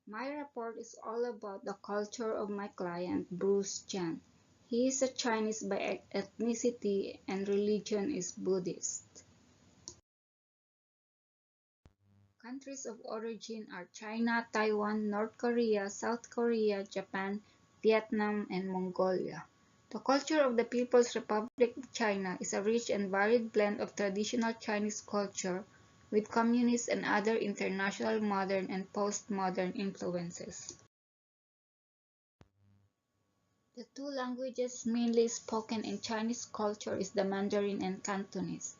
My report is all about the culture of my client, Bruce Chan. He is a Chinese by ethnicity and religion is Buddhist. Countries of origin are China, Taiwan, North Korea, South Korea, Japan, Vietnam, and Mongolia. The culture of the People's Republic of China is a rich and varied blend of traditional Chinese culture with communist and other international modern and postmodern influences. The two languages mainly spoken in Chinese culture is the Mandarin and Cantonese,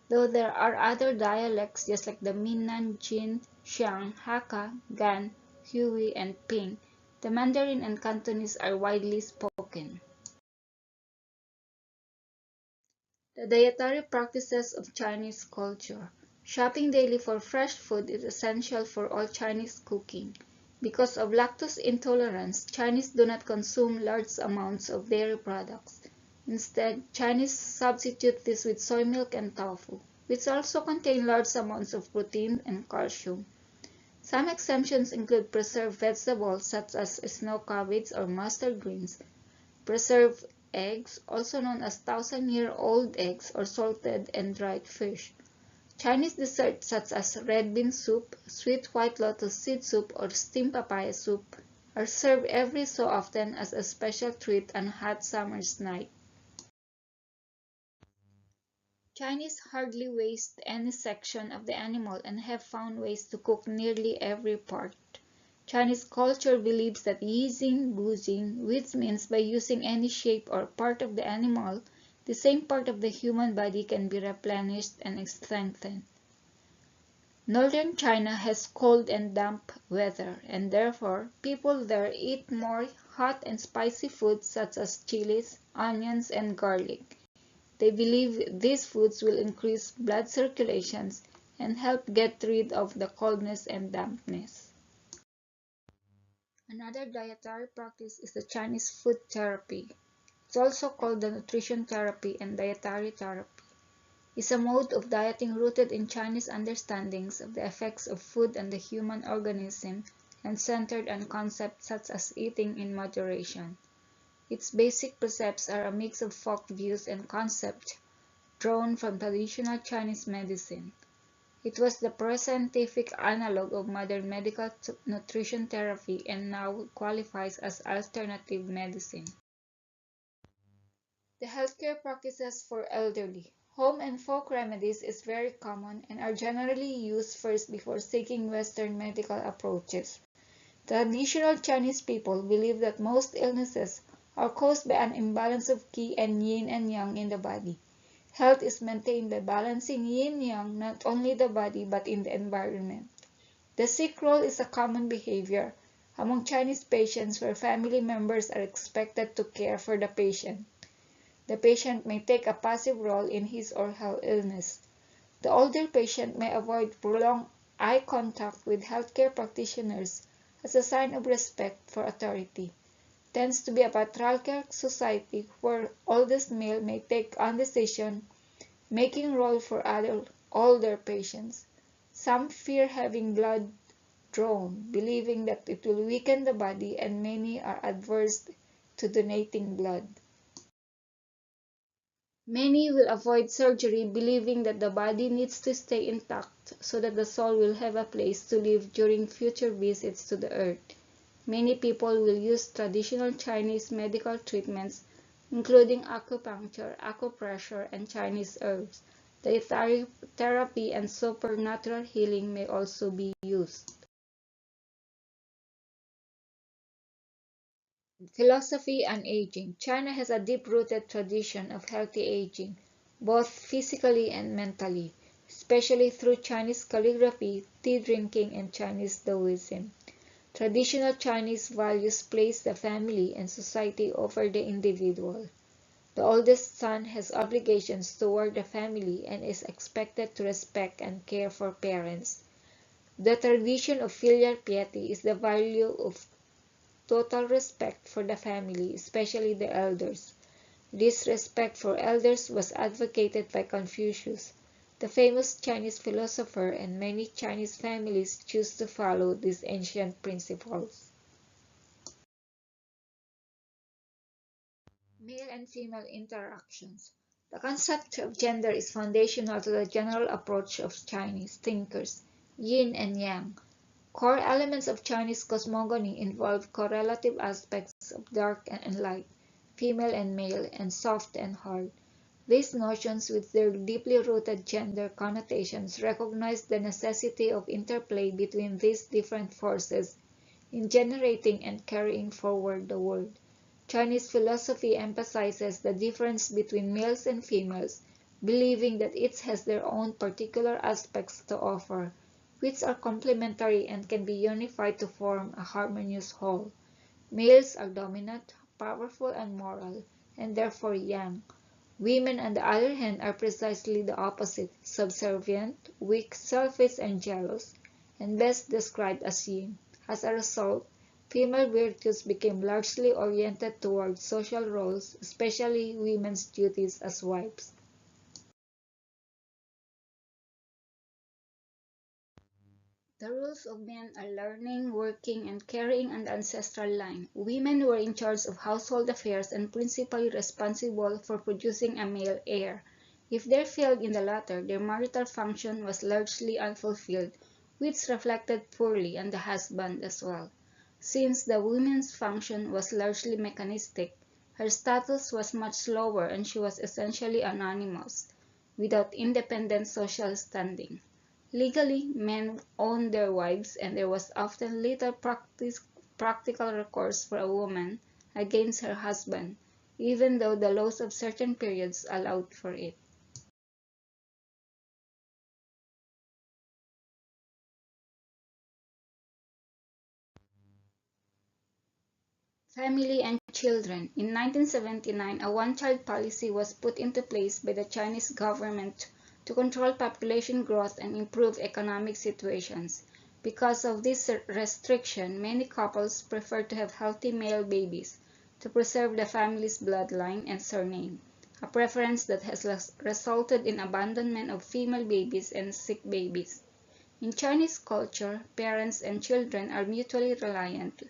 though there are other dialects just like the Minnan, Jin, Xiang, Hakka, Gan, Hui, and Ping. The Mandarin and Cantonese are widely spoken. The dietary practices of Chinese culture. Shopping daily for fresh food is essential for all Chinese cooking. Because of lactose intolerance, Chinese do not consume large amounts of dairy products. Instead, Chinese substitute this with soy milk and tofu, which also contain large amounts of protein and calcium. Some exemptions include preserved vegetables such as snow cabbage or mustard greens, preserved eggs, also known as thousand-year-old eggs or salted and dried fish. Chinese desserts such as red bean soup, sweet white lotus seed soup, or steamed papaya soup are served every so often as a special treat on hot summer's night. Chinese hardly waste any section of the animal and have found ways to cook nearly every part. Chinese culture believes that yijing, bujing, which means by using any shape or part of the animal, the same part of the human body can be replenished and strengthened. Northern China has cold and damp weather, and therefore people there eat more hot and spicy foods such as chilies, onions, and garlic. They believe these foods will increase blood circulations and help get rid of the coldness and dampness. Another dietary practice is the Chinese food therapy. It's also called the nutrition therapy and dietary therapy. It's a mode of dieting rooted in Chinese understandings of the effects of food on the human organism and centered on concepts such as eating in moderation. Its basic precepts are a mix of folk views and concepts drawn from traditional Chinese medicine. It was the pre-scientific analog of modern medical nutrition therapy and now qualifies as alternative medicine. The healthcare practices for elderly. Home and folk remedies is very common and are generally used first before seeking Western medical approaches. Traditional Chinese people believe that most illnesses are caused by an imbalance of qi and yin and yang in the body. Health is maintained by balancing yin-yang not only the body but in the environment. The sick role is a common behavior among Chinese patients where family members are expected to care for the patient. The patient may take a passive role in his or her illness. The older patient may avoid prolonged eye contact with healthcare practitioners as a sign of respect for authority. Tends to be a patriarchal society where oldest male may take on decision-making role for other older patients. Some fear having blood drawn, believing that it will weaken the body, and many are adverse to donating blood. Many will avoid surgery, believing that the body needs to stay intact so that the soul will have a place to live during future visits to the earth. Many people will use traditional Chinese medical treatments, including acupuncture, acupressure, and Chinese herbs. Dietary therapy and supernatural healing may also be used. Philosophy and aging. China has a deep-rooted tradition of healthy aging, both physically and mentally, especially through Chinese calligraphy, tea drinking, and Chinese Taoism. Traditional Chinese values place the family and society over the individual. The oldest son has obligations toward the family and is expected to respect and care for parents. The tradition of filial piety is the value of total respect for the family, especially the elders. This respect for elders was advocated by Confucius, the famous Chinese philosopher, and many Chinese families choose to follow these ancient principles. Male and female interactions. The concept of gender is foundational to the general approach of Chinese thinkers, yin and yang. Core elements of Chinese cosmogony involve correlative aspects of dark and light, female and male, and soft and hard. These notions, with their deeply rooted gender connotations, recognize the necessity of interplay between these different forces in generating and carrying forward the world. Chinese philosophy emphasizes the difference between males and females, believing that each has their own particular aspects to offer, which are complementary and can be unified to form a harmonious whole. Males are dominant, powerful, and moral, and therefore yang. Women, on the other hand, are precisely the opposite, subservient, weak, selfish, and jealous, and best described as yin. As a result, female virtues became largely oriented toward social roles, especially women's duties as wives. The roles of men are learning, working, and carrying on the ancestral line. Women were in charge of household affairs and principally responsible for producing a male heir. If they failed in the latter, their marital function was largely unfulfilled, which reflected poorly on the husband as well. Since the woman's function was largely mechanistic, her status was much lower and she was essentially anonymous, without independent social standing. Legally, men owned their wives, and there was often little practical recourse for a woman against her husband, even though the laws of certain periods allowed for it. Family and children. In 1979, a one-child policy was put into place by the Chinese government to control population growth and improve economic situations. Because of this restriction, many couples prefer to have healthy male babies to preserve the family's bloodline and surname, a preference that has resulted in abandonment of female babies and sick babies. In Chinese culture, parents and children are mutually reliant,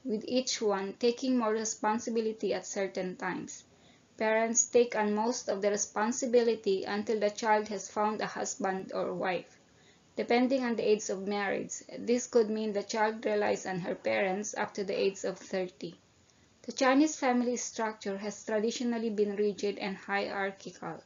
with each one taking more responsibility at certain times. Parents take on most of the responsibility until the child has found a husband or wife. Depending on the age of marriage, this could mean the child relies on her parents up to the age of 30. The Chinese family structure has traditionally been rigid and hierarchical,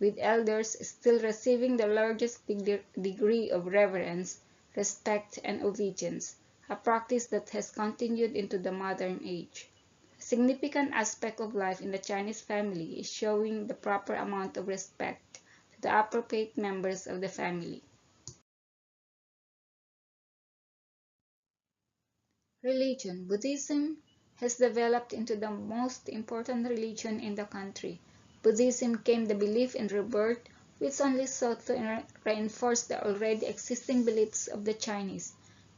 with elders still receiving the largest degree of reverence, respect, and obedience, a practice that has continued into the modern age. A significant aspect of life in the Chinese family is showing the proper amount of respect to the appropriate members of the family. Religion. Buddhism has developed into the most important religion in the country. Buddhism came the belief in rebirth, which only sought to reinforce the already existing beliefs of the Chinese.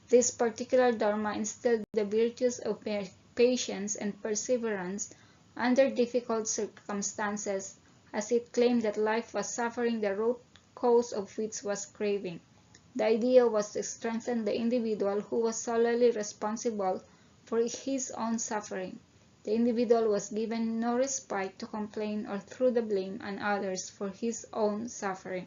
This particular dharma instilled the virtues of patience and perseverance under difficult circumstances, as it claimed that life was suffering, the root cause of which was craving. The idea was to strengthen the individual, who was solely responsible for his own suffering. The individual was given no respite to complain or throw the blame on others for his own suffering.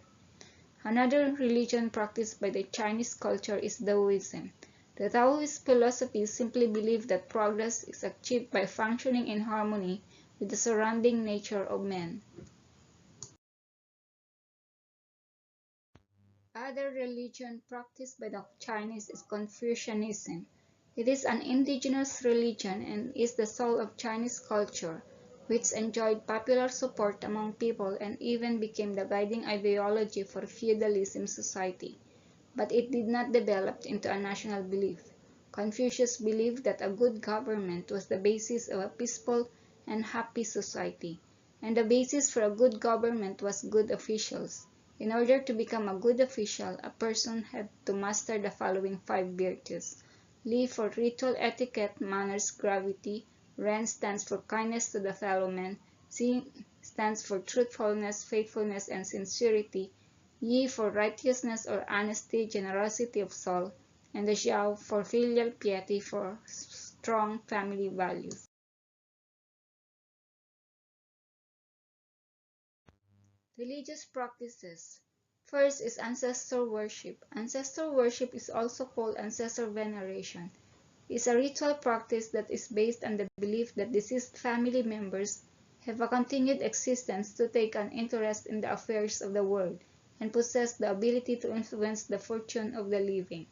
Another religion practiced by the Chinese culture is Taoism. The Taoist philosophy simply believed that progress is achieved by functioning in harmony with the surrounding nature of men. Other religion practiced by the Chinese is Confucianism. It is an indigenous religion and is the soul of Chinese culture, which enjoyed popular support among people and even became the guiding ideology for feudalism society. But it did not develop into a national belief. Confucius believed that a good government was the basis of a peaceful and happy society, and the basis for a good government was good officials. In order to become a good official, a person had to master the following 5 virtues. Li for ritual etiquette, manners, gravity. Ren stands for kindness to the fellow man. Xin stands for truthfulness, faithfulness, and sincerity. Yi for righteousness or honesty, generosity of soul, and the Xiao for filial piety for strong family values. Religious practices. First is ancestor worship. Ancestor worship is also called ancestor veneration. It is a ritual practice that is based on the belief that deceased family members have a continued existence to take an interest in the affairs of the world and possess the ability to influence the fortune of the living.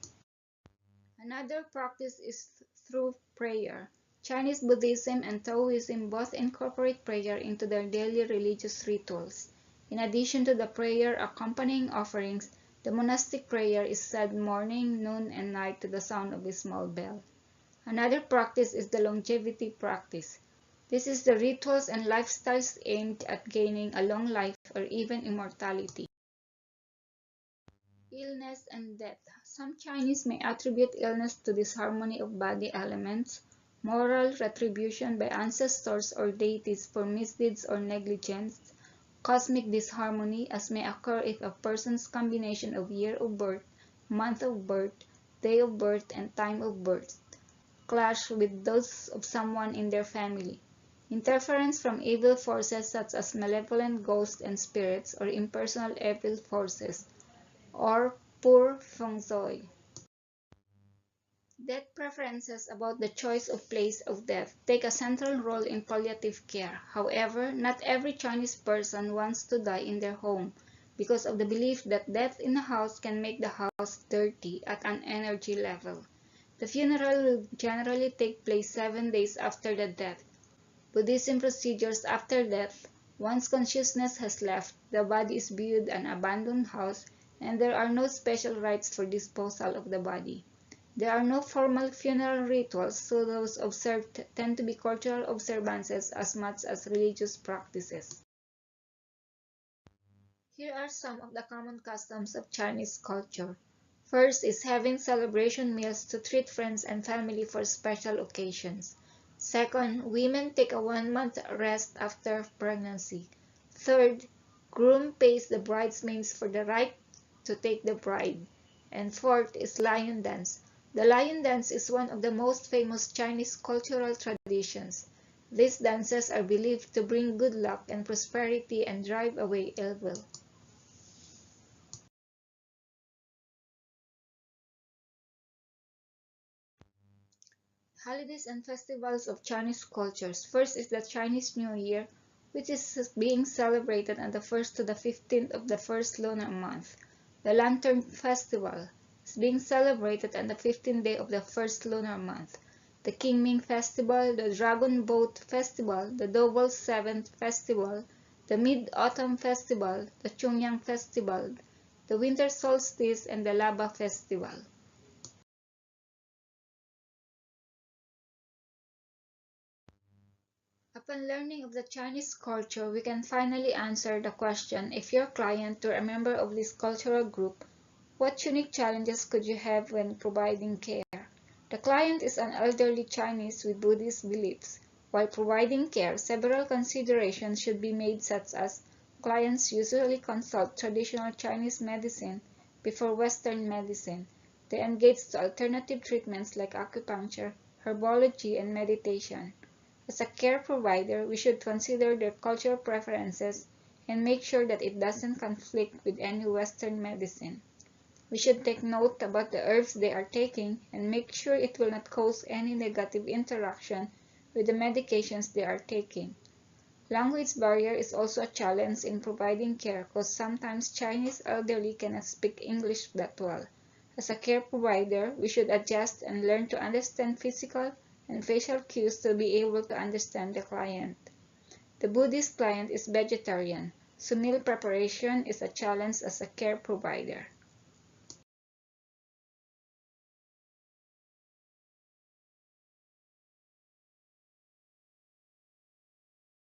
Another practice is through prayer. Chinese Buddhism and Taoism both incorporate prayer into their daily religious rituals. In addition to the prayer accompanying offerings, the monastic prayer is said morning, noon, and night to the sound of a small bell. Another practice is the longevity practice. This is the rituals and lifestyles aimed at gaining a long life or even immortality. Illness and death. Some Chinese may attribute illness to disharmony of body elements, moral retribution by ancestors or deities for misdeeds or negligence, cosmic disharmony as may occur if a person's combination of year of birth, month of birth, day of birth, and time of birth clash with those of someone in their family. Interference from evil forces such as malevolent ghosts and spirits or impersonal evil forces, or poor feng shui. Death preferences about the choice of place of death take a central role in palliative care. However, not every Chinese person wants to die in their home because of the belief that death in a house can make the house dirty at an energy level. The funeral will generally take place 7 days after the death. Buddhism procedures after death, once consciousness has left, the body is viewed an abandoned house and there are no special rites for disposal of the body. There are no formal funeral rituals, so those observed tend to be cultural observances as much as religious practices. Here are some of the common customs of Chinese culture. First is having celebration meals to treat friends and family for special occasions. Second, women take a 1-month rest after pregnancy. Third, groom pays the bridesmaids for the right to take the bride. And fourth is lion dance. The lion dance is one of the most famous Chinese cultural traditions. These dances are believed to bring good luck and prosperity and drive away ill will. Holidays and festivals of Chinese cultures. First is the Chinese New Year, which is being celebrated on the 1st to the 15th of the first lunar month. The Lantern Festival is being celebrated on the 15th day of the first lunar month. The Qingming Festival, the Dragon Boat Festival, the Double Seventh Festival, the Mid-Autumn Festival, the Chungyang Festival, the Winter Solstice, and the Laba Festival. Upon learning of the Chinese culture, we can finally answer the question: if your client were a member of this cultural group, what unique challenges could you have when providing care? The client is an elderly Chinese with Buddhist beliefs. While providing care, several considerations should be made, such as clients usually consult traditional Chinese medicine before Western medicine. They engage to alternative treatments like acupuncture, herbology, and meditation. As a care provider, we should consider their cultural preferences and make sure that it doesn't conflict with any Western medicine. We should take note about the herbs they are taking and make sure it will not cause any negative interaction with the medications they are taking. Language barrier is also a challenge in providing care because sometimes Chinese elderly cannot speak English that well. As a care provider, we should adjust and learn to understand physical and facial cues to be able to understand the client. The Buddhist client is vegetarian, so meal preparation is a challenge as a care provider.